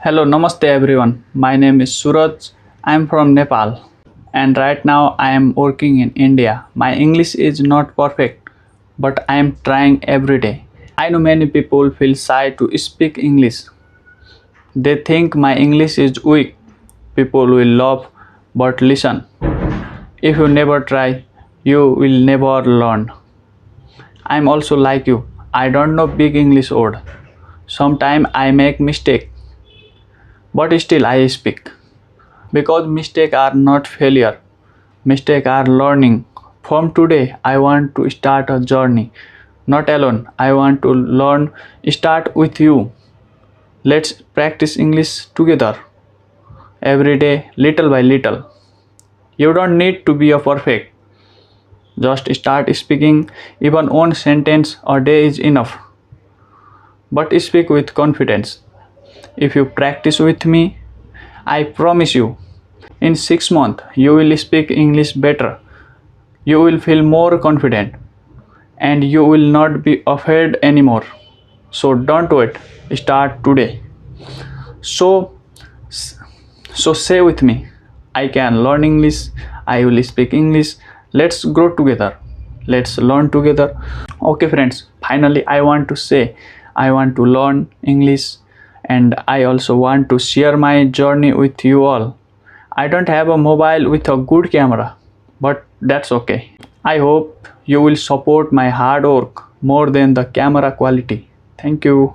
Hello, Namaste everyone. My name is Suraj. I am from Nepal and right now I am working in India. My English is not perfect, but I am trying every day. I know many people feel shy to speak English. They think my English is weak. People will laugh, but listen. If you never try, you will never learn. I am also like you. I don't know big English word. Sometimes I make mistake, but still I speak. Because mistakes are not failure, mistakes are learning. From today, I want to start a journey. Not alone, I want to learn. Start with you. Let's practice English together. Every day, little by little. You don't need to be a perfect. Just start speaking. Even one sentence a day is enough. But speak with confidence. If you practice with me, I promise you, in 6 months, you will speak English better. You will feel more confident and you will not be afraid anymore. So don't wait. Start today. So so say with me. I can learn English. I will speak English. Let's grow together. Let's learn together. Okay friends, finally I want to say I want to learn English and I also want to share my journey with you all. I don't have a mobile with a good camera, but that's okay. I hope you will support my hard work more than the camera quality. Thank you.